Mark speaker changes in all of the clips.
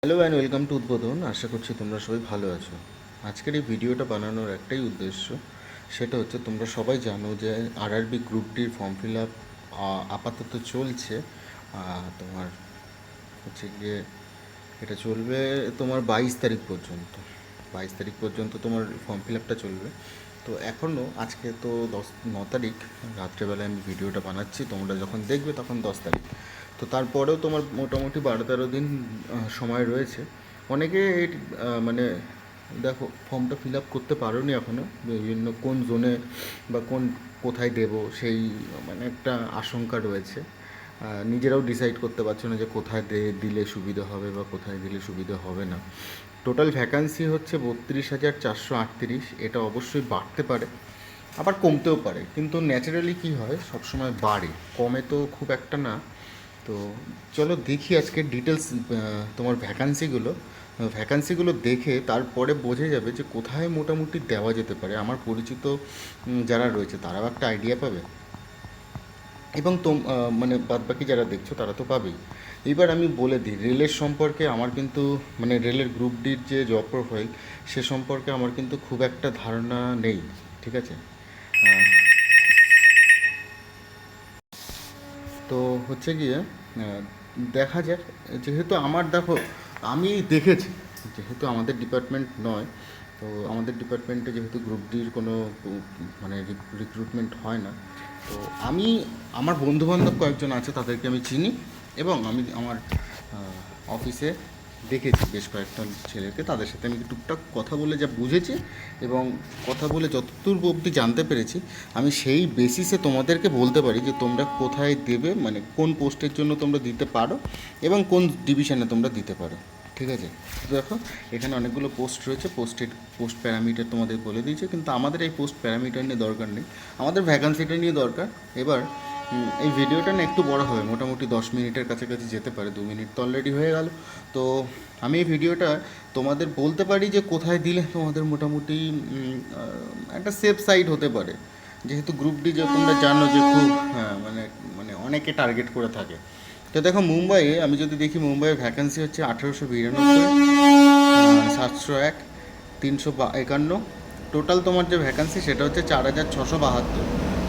Speaker 1: Hello and welcome to উদ্বোধন। আশা করছি তোমরা সবাই ভালো আছো। আজকের এই ভিডিওটা বানানোর একটাই উদ্দেশ্য, সেটা হচ্ছে তোমরা সবাই জানো যে আরআরবি গ্রুপ ডির ফর্ম ফিল আপ আপাতত চলছে। তোমার হচ্ছে গিয়ে এটা চলবে তোমার 22 তারিখ পর্যন্ত। 22 তারিখ পর্যন্ত তোমার ফর্ম ফিল আপটা চলবে। তো এখনও আজকে তো 9 তারিখ রাত্রেবেলায় আমি ভিডিওটা বানাচ্ছি, তোমরা যখন দেখবে তখন 10 তারিখ। তো তারপরেও তোমার মোটামুটি 12-13 দিন সময় রয়েছে। অনেকে মানে দেখো ফর্মটা ফিল আপ করতে পারোনি এখনও, বিভিন্ন কোন জোনে বা কোথায় দেব সেই মানে একটা আশঙ্কা রয়েছে। নিজেরাও ডিসাইড করতে পারছো না যে কোথায় দিলে সুবিধা হবে বা কোথায় দিলে সুবিধা হবে না। টোটাল ভ্যাকান্সি হচ্ছে 32,438। এটা অবশ্যই বাড়তে পারে, আবার কমতেও পারে, কিন্তু ন্যাচারালি কী হয় সবসময় বাড়ে, কমে তো খুব একটা না। তো চলো দেখি আজকে ডিটেলস তোমার ভ্যাকান্সিগুলো দেখে তারপরে বোঝা যাবে যে কোথায় মোটামুটি দেওয়া যেতে পারে। আমার পরিচিত যারা রয়েছে তারাও একটা আইডিয়া পাবে, এবং মানে বাদবাকি যারা দেখছো তারা তো পাবেই। এবার আমি বলে দিই রেলের সম্পর্কে আমার কিন্তু মানে রেলের গ্রুপ ডির যে জব প্রোফাইল সে সম্পর্কে আমার কিন্তু খুব একটা ধারণা নেই, ঠিক আছে। আহ, তো হচ্ছে গিয়ে দেখা যাক। যেহেতু আমার দেখো আমি দেখেছি, যেহেতু আমাদের ডিপার্টমেন্ট নয়, তো আমাদের ডিপার্টমেন্টে যেহেতু গ্রুপ ডির কোনো মানে রিক্রুটমেন্ট হয় না, তো আমি আমার বন্ধুবান্ধব কয়েকজন আছে তাদেরকে আমি চিনি, এবং আমি আমার অফিসে দেখেছি বেশ কয়েকটা ছেলেকে, তাদের সাথে আমি টুকটাক কথা বলে যা বুঝেছি এবং কথা বলে যতদূর অবধি জানতে পেরেছি, আমি সেই বেসিসে তোমাদেরকে বলতে পারি যে তোমরা কোথায় দেবে, মানে কোন পোস্টের জন্য তোমরা দিতে পারো এবং কোন ডিভিশনে তোমরা দিতে পারো, ঠিক আছে। দেখো এখানে অনেকগুলো পোস্ট রয়েছে, পোস্ট প্যারামিটার তোমাদের বলে দিয়েছে, কিন্তু আমাদের এই পোস্ট প্যারামিটার নিয়ে দরকার নেই, আমাদের ভ্যাকান্সিটা নিয়ে দরকার। এবার এই ভিডিওটা না একটু বড় হবে, মোটামুটি 10 মিনিটের কাছাকাছি যেতে পারে, 2 মিনিট তো অলরেডি হয়ে গেল। তো আমি এই ভিডিওটা তোমাদের বলতে পারি যে কোথায় দিলে তোমাদের মোটামুটি একটা সেফ সাইড হতে পারে, যেহেতু গ্রুপ ডি যে তোমরা জানো যে খুব হ্যাঁ মানে মানে অনেকে টার্গেট করে থাকে। তো দেখো মুম্বাইয়ে আমি যদি দেখি, মুম্বাইয়ের ভ্যাকান্সি হচ্ছে 1892, 701, 351। টোটাল তোমার যে ভ্যাকান্সি সেটা হচ্ছে 4,672।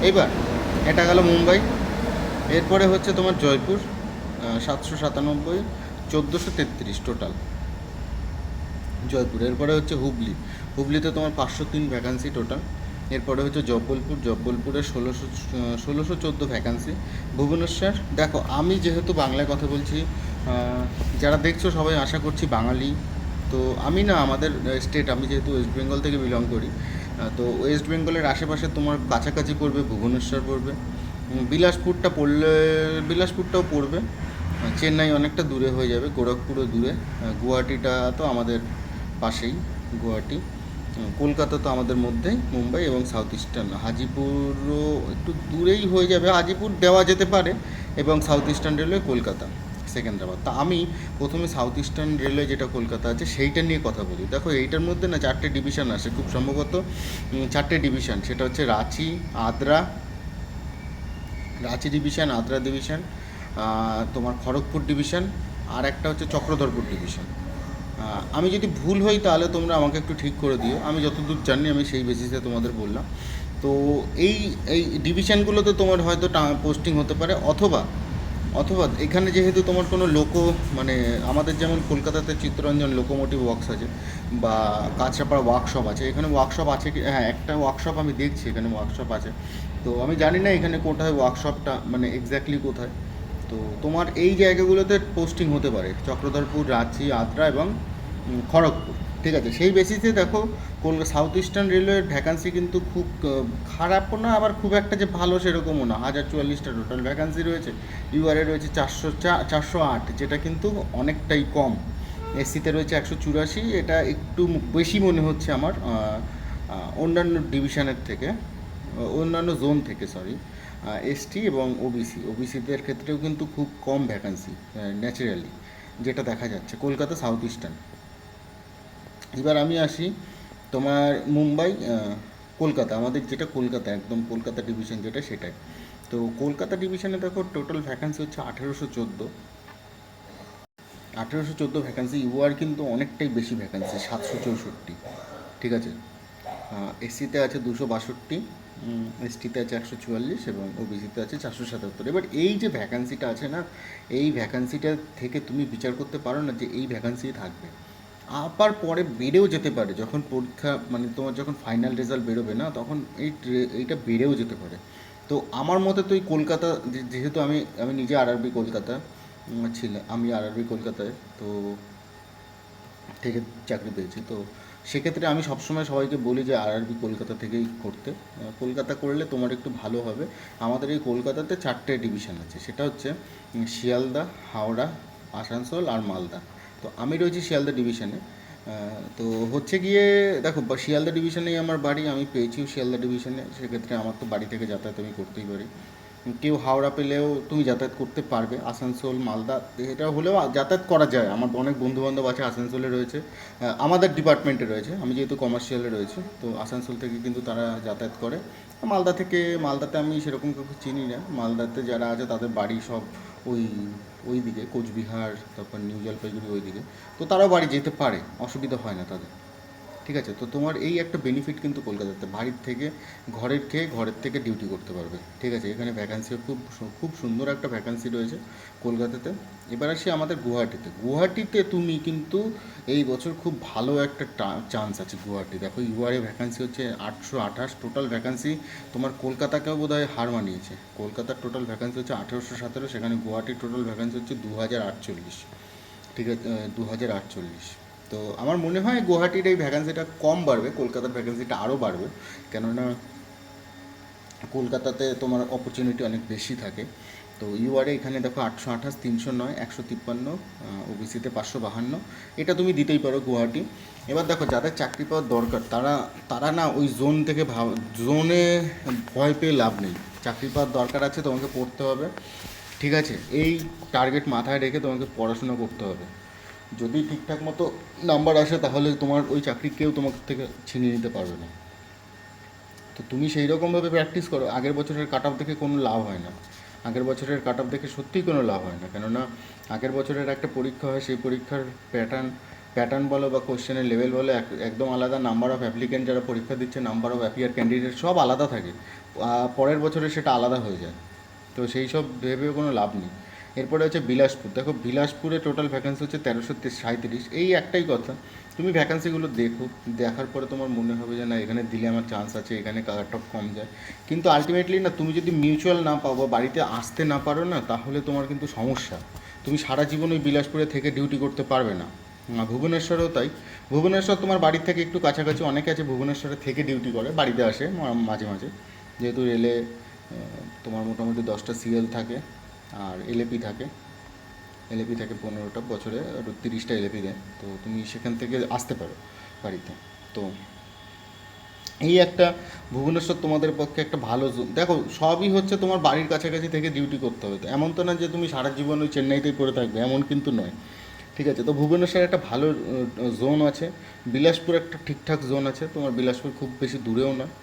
Speaker 1: এইবার এটা গেল মুম্বাই। এরপরে হচ্ছে তোমার জয়পুর, 797, 1,433 টোটাল জয়পুর। এরপরে হচ্ছে হুগলিতে তোমার 503 ভ্যাকান্সি টোটাল। এরপরে হচ্ছে জব্বলপুরে 1614 ভ্যাকান্সি। ভুবনেশ্বর, দেখো আমি যেহেতু বাংলায় কথা বলছি, যারা দেখছো সবাই আশা করছি বাঙালি। তো আমি না আমাদের স্টেট, আমি যেহেতু ওয়েস্ট বেঙ্গল থেকে বিলং করি, তো ওয়েস্ট বেঙ্গলের আশেপাশে তোমার কাছাকাছি পড়বে ভুবনেশ্বর পড়বে, বিলাসপুরটাও পড়বে, চেন্নাই অনেকটা দূরে হয়ে যাবে, গোরখপুরও দূরে, গুয়াহাটিটা তো আমাদের পাশেই, গুয়াহাটি, কলকাতা তো আমাদের মধ্যেই, মুম্বাই এবং সাউথ ইস্টার্ন হাজিপুরও একটু দূরেই হয়ে যাবে, হাজিপুর দেওয়া যেতে পারে, এবং south eastern railway Kolkata, Secunderabad. তা আমি প্রথমে সাউথ ইস্টার্ন রেলওয়ে যেটা কলকাতা আছে সেইটা নিয়ে কথা বলি। দেখো এইটার মধ্যে না 4টে ডিভিশন আসে খুব সম্ভবত, 4টে ডিভিশন, সেটা হচ্ছে রাঁচি ডিভিশন, আদ্রা ডিভিশন, তোমার খড়গপুর ডিভিশন, আর একটা হচ্ছে চক্রধরপুর ডিভিশন। আমি যদি ভুল হই তাহলে তোমরা আমাকে একটু ঠিক করে দিও, আমি যতদূর জানি আমি সেই বেসিসে তোমাদের বললাম। তো এই এই ডিভিশনগুলোতে তোমার হয়তো পোস্টিং হতে পারে, অথবা অথবা এখানে যেহেতু তোমার কোনো মানে আমাদের যেমন কলকাতাতে চিত্তরঞ্জন লোকোমোটিভ ওয়ার্কস আছে, বা কাঁচরাপাড়া ওয়ার্কশপ আছে, এখানে ওয়ার্কশপ আছে কি? হ্যাঁ, একটা ওয়ার্কশপ আমি দেখছি এখানে ওয়ার্কশপ আছে। তো আমি জানি না এখানে কোথায় ওয়ার্কশপটা, মানে এক্স্যাক্টলি কোথায়। তো তোমার এই জায়গাগুলোতে পোস্টিং হতে পারে, চক্রধরপুর, রাঁচি, আদ্রা এবং খড়গপুর, ঠিক আছে। সেই বেসিসে দেখো সাউথ ইস্টার্ন রেলওয়ের ভ্যাকান্সি কিন্তু খুব খারাপও না, আবার খুব একটা যে ভালো সেরকমও না। 1,044টা টোটাল ভ্যাকান্সি রয়েছে, ইউআরএ রয়েছে 408, যেটা কিন্তু অনেকটাই কম। এসসিতে রয়েছে 184, এটা একটু বেশি মনে হচ্ছে আমার অন্যান্য ডিভিশনের থেকে, অন্যান্য জোন থেকে, সরি। এসটি এবং ওবিসিদের ক্ষেত্রেও কিন্তু খুব কম ভ্যাকান্সি ন্যাচারালি, যেটা দেখা যাচ্ছে কলকাতা সাউথ ইস্টার্ন। এবার আমি আসি তোমার মুম্বাই, কলকাতা, আমাদের যেটা কলকাতা একদম কলকাতা ডিভিশন যেটা সেটাই। তো কলকাতা ডিভিশনে দেখো টোটাল ভ্যাকান্সি হচ্ছে 1,814। 1814 ভ্যাকান্সি, ইউআর কিন্তু অনেকটাই বেশি ভ্যাকান্সি, 764, ঠিক আছে। এসসিতে আছে 262, এসটিতে আছে 144 এবং ওবিসিতে আছে 477। এবার এই যে ভ্যাকান্সিটা আছে না, এই ভ্যাকান্সিটা থেকে তুমি বিচার করতে পারো না যে এই ভ্যাকান্সি থাকবে, আবার পরে বেড়েও যেতে পারে যখন পরীক্ষা মানে তোমার যখন ফাইনাল রেজাল্ট বেরোবে না, তখন এইটা বেড়েও যেতে পারে। তো আমার মতে তো এই কলকাতা, যেহেতু আমি আমি নিজে আরআরবি কলকাতা ছিলাম, আমি আরআরবি কলকাতায় তো থেকে চাকরি পেয়েছি, তো সেক্ষেত্রে আমি সবসময় সবাইকে বলি যে আরআরবি কলকাতা থেকেই করতে। কলকাতা করলে তোমার একটু ভালো হবে। আমাদের এই কলকাতাতে 4টে ডিভিশন আছে, সেটা হচ্ছে শিয়ালদা, হাওড়া, আসানসোল আর মালদা। তো আমি রয়েছি শিয়ালদা ডিভিশনে। তো হচ্ছে গিয়ে দেখো, শিয়ালদা ডিভিশনেই আমার বাড়ি, আমি পেয়েছিও শিয়ালদা ডিভিশনে, সেক্ষেত্রে আমার তো বাড়ি থেকে যাতায়াত আমি করতেই পারি। কেউ হাওড়া পেলেও তুমি যাতায়াত করতে পারবে, আসানসোল, মালদা এটা হলেও যাতায়াত করা যায়। আমার অনেক বন্ধুবান্ধব আছে আসানসোলে রয়েছে, আমাদের ডিপার্টমেন্টে রয়েছে, আমি যেহেতু কমার্শিয়ালে রয়েছে, তো আসানসোল থেকে কিন্তু তারা যাতায়াত করে। মালদা থেকে, মালদাতে আমি সেরকম কাউকে চিনি না, মালদাতে যারা আছে তাদের বাড়ি সব ওই ওই দিকে কোচবিহার, তারপর নিউ জলপাইগুড়ি ওই দিকে, তো তারাও বাড়ি যেতে পারে, অসুবিধা হয় না তাদের। ঠিক আছে, তো তোমার এই একটা বেনিফিট কিন্তু কলকাতাতে, বাড়ির থেকে ঘরের খেয়ে ঘরের থেকে ডিউটি করতে পারবে। ঠিক আছে, এখানে ভ্যাকান্সিও খুব খুব সুন্দর একটা ভ্যাকান্সি রয়েছে কলকাতাতে। এবার আসি আমাদের গুয়াহাটিতে। গুয়াহাটিতে তুমি কিন্তু এই বছর খুব ভালো একটা চান্স আছে গুয়াহাটি। দেখো, ইউআরএ ভ্যাকান্সি হচ্ছে 828, টোটাল ভ্যাকান্সি তোমার কলকাতাকেও বোধ হয় হার মানিয়েছে। কলকাতার টোটাল ভ্যাকান্সি হচ্ছে 1817, সেখানে গুয়াহাটির টোটাল ভ্যাকান্সি হচ্ছে 2048। ঠিক আছে, 2048। তো আমার মনে হয় গুয়াহাটির এই ভ্যাকান্সিটা কম বাড়বে, কলকাতার ভ্যাকান্সিটা আরও বাড়বে, কেননা কলকাতাতে তোমার অপরচুনিটি অনেক বেশি থাকে। তো ইউআরএ এখানে দেখো 828, 309, 153, ওবিসিতে 552, এটা তুমি দিতেই পারো গুয়াহাটি। এবার দেখো, যাদের চাকরি পাওয়ার দরকার তারা তারা না ওই জোন থেকে জোনে ভয় পেয়ে লাভ নেই। চাকরি পাওয়ার দরকার আছে, তোমাকে পড়তে হবে, ঠিক আছে, এই টার্গেট মাথায় রেখে তোমাকে পড়াশোনা করতে হবে। যদি ঠিকঠাক মতো নাম্বার আসে তাহলে তোমার ওই চাকরি কেউ তোমার থেকে ছিনিয়ে নিতে পারবে না। তো তুমি সেই রকমভাবে প্র্যাকটিস করো। আগের বছরের কাট অফ দেখে কোনো লাভ হয় না, আগের বছরের কাট অফ দেখে সত্যিই কোনো লাভ হয় না, কেননা আগের বছরের একটা পরীক্ষা হয়, সেই পরীক্ষার প্যাটার্ন বলো বা কোশ্চেনের লেভেল বলো একদম আলাদা, নাম্বার অফ অ্যাপ্লিকেন্ট যারা পরীক্ষা দিচ্ছে, নাম্বার অফ অ্যাপিয়ার ক্যান্ডিডেট সব আলাদা থাকে। পরের বছরে সেটা আলাদা হয়ে যায়, তো সেই সব ভেবেও কোনো লাভ নেই। এরপরে হচ্ছে বিলাসপুর। দেখো, বিলাসপুরে টোটাল ভ্যাকান্সি হচ্ছে 1337। এই একটাই কথা, তুমি ভ্যাকান্সিগুলো দেখো, দেখার পরে তোমার মনে হবে যে না, এখানে দিলে আমার চান্স আছে, এখানে কাট অফ কম যায়। কিন্তু আলটিমেটলি না, তুমি যদি মিউচুয়াল না পাও বা বাড়িতে আসতে না পারো না, তাহলে তোমার কিন্তু সমস্যা। তুমি সারা জীবন ওই বিলাসপুরে থেকে ডিউটি করতে পারবে না। ভুবনেশ্বরেও তাই। ভুবনেশ্বর তোমার বাড়ির থেকে একটু কাছাকাছি, অনেকে আছে ভুবনেশ্বরে থেকে ডিউটি করে, বাড়িতে আসে মাঝে মাঝে, যেহেতু রেলে তোমার মোটামুটি 10টা সিএল থাকে আর এলএপি থাকে। এলএপি থাকে 15টা, বছরে 30টা এলএপি দেয়, তো তুমি সেখান থেকে আসতে পারো বাড়িতে। তো এই একটা ভুবনেশ্বর তোমাদের পক্ষে একটা ভালো দেখো, সবই হচ্ছে তোমার বাড়ির কাছাকাছি থেকে ডিউটি করতে হবে। তো এমন তো না যে তুমি সারা জীবন ওই চেন্নাইতেই পড়ে থাকবে, এমন কিন্তু নয়। ঠিক আছে, তো ভুবনেশ্বর একটা ভালো জোন আছে, বিলাসপুর একটা ঠিকঠাক জোন আছে, তোমার বিলাসপুর খুব বেশি দূরেও নয়,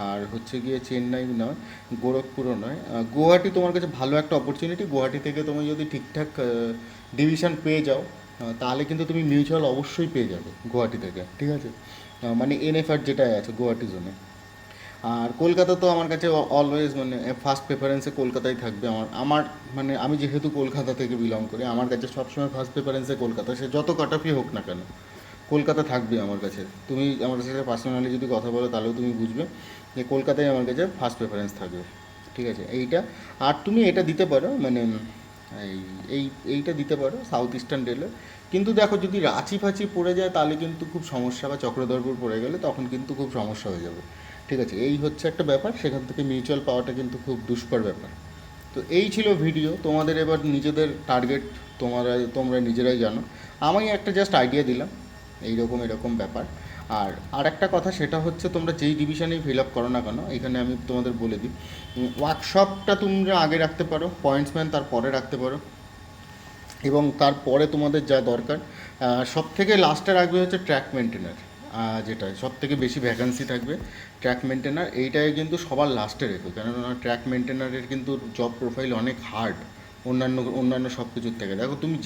Speaker 1: আর হচ্ছে গিয়ে চেন্নাই নয়, গোরখপুরও নয়। গুয়াহাটি তোমার কাছে ভালো একটা অপরচুনিটি। গুয়াহাটি থেকে তুমি যদি ঠিকঠাক ডিভিশন পেয়ে যাও, তাহলে কিন্তু তুমি মিউচুয়াল অবশ্যই পেয়ে যাবে গুয়াহাটি থেকে। ঠিক আছে, মানে এনএফআর যেটাই আছে গুয়াহাটি জোনে। আর কলকাতা তো আমার কাছে অলওয়েজ মানে ফার্স্ট প্রেফারেন্সে কলকাতাই থাকবে। আমার আমার মানে আমি যেহেতু কলকাতা থেকে বিলং করি, আমার কাছে সবসময় ফার্স্ট প্রেফারেন্সে কলকাতা, সে যত কাটাফি হোক না কেন কলকাতা থাকবে আমার কাছে। তুমি আমার সাথে পার্সোনালি যদি কথা বলো তাহলেও তুমি বুঝবে যে কলকাতায় আমার কাছে ফার্স্ট প্রেফারেন্স থাকবে। ঠিক আছে, এইটা। আর তুমি এটা দিতে পারো, মানে এই এই এইটা দিতে পারো সাউথ ইস্টার্ন রেলে। কিন্তু দেখো, যদি রাঁচি ফাঁচি পড়ে যায় তাহলে কিন্তু খুব সমস্যা, বা চক্রধরপুর পড়ে গেলে তখন কিন্তু খুব সমস্যা হয়ে যাবে। ঠিক আছে, এই হচ্ছে একটা ব্যাপার, সেখান থেকে মিউচুয়াল পাওয়াটা কিন্তু খুব দুষ্কর ব্যাপার। তো এই ছিল ভিডিও। তোমাদের এবার নিজেদের টার্গেট তোমরা নিজেরাই জানো, আমি একটা জাস্ট আইডিয়া দিলাম এইরকম এরকম ব্যাপার। আর একটা কথা, সেটা হচ্ছে তোমরা যেই ডিভিশনেই ফিল আপ করো না কেন, এখানে আমি তোমাদের বলে দিই, ওয়ার্কশপটা তোমরা আগে রাখতে পারো, পয়েন্টসম্যান তারপরে রাখতে পারো, এবং তারপরে তোমাদের যা দরকার সব থেকে লাস্টে রাখবে হচ্ছে ট্র্যাক মেনটেনার, যেটা সব থেকে বেশি ভ্যাকান্সি থাকবে। ট্র্যাক মেনটেনার এইটাই কিন্তু সবার লাস্টে রেখো, কেননা ট্র্যাক মেনটেনারের কিন্তু জব প্রোফাইল অনেক হার্ড, অন্যান্য সব কিছুর থেকে। দেখো তুমি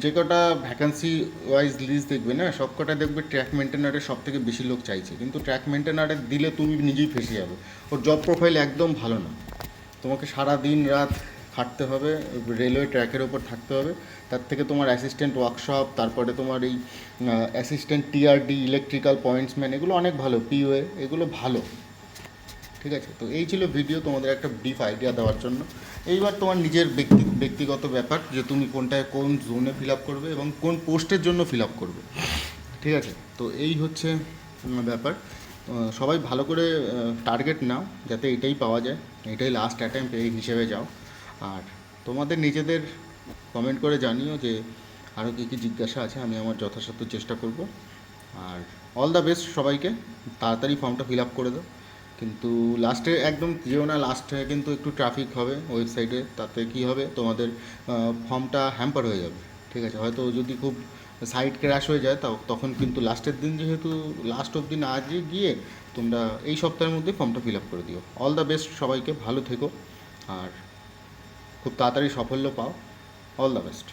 Speaker 1: যে কটা ভ্যাকান্সি ওয়াইজ লিস্ট দেখবে না, সব কটা দেখবে ট্র্যাক মেনটেনারে সব থেকে বেশি লোক চাইছে, কিন্তু ট্র্যাক মেনটেনারে দিলে তুমি নিজেই ফেসে যাবে। ওর জব প্রোফাইল একদম ভালো না, তোমাকে সারা দিন রাত খাটতে হবে, রেলওয়ে ট্র্যাকের ওপর থাকতে হবে। তার থেকে তোমার অ্যাসিস্ট্যান্ট ওয়ার্কশপ, তারপরে তোমার এই অ্যাসিস্ট্যান্ট টিআরডি, ইলেকট্রিক্যাল পয়েন্টসম্যান, এগুলো অনেক ভালো, পিওএ, এগুলো ভালো। ঠিক আছে, তো এই ছিল ভিডিও, তোমাদের একটা ব্রিফ আইডিয়া দেওয়ার জন্য। এইবার তোমার নিজের ব্যক্তিগত ব্যাপার যে তুমি কোনটায় কোন জোনে ফিল আপ করবে এবং কোন পোস্টের জন্য ফিল আপ করবে। ঠিক আছে, তো এই হচ্ছে ব্যাপার। সবাই ভালো করে টার্গেট নাও, যাতে এটাই পাওয়া যায়, এটাই লাস্ট অ্যাটেম্প এই হিসেবে যাও। আর তোমাদের নিজেদের কমেন্ট করে জানিও যে আরও কী কী জিজ্ঞাসা আছে, আমি আমার যথাসাধ্য চেষ্টা করব। আর অল দ্য বেস্ট সবাইকে, তাড়াতাড়ি ফর্মটা ফিল আপ করে দাও। কিন্তু লাস্টে একদম যেও না, লাস্টে কিন্তু একটু ট্রাফিক হবে ওয়েবসাইটে, তাতে কি হবে তোমাদের ফর্মটা হ্যাম্পার হয়ে যাবে। ঠিক আছে, হয়তো যদি খুব সাইট ক্র্যাশ হয়ে যায় তাও তখন কিন্তু লাস্টের দিন, যেহেতু লাস্ট অবধি না গিয়ে তোমরা এই সপ্তাহের মধ্যে ফর্মটা ফিল আপ করে দিও। অল দ্য বেস্ট সবাইকে, ভালো থেকো আর খুব তাড়াতাড়ি সাফল্য পাও। All the best.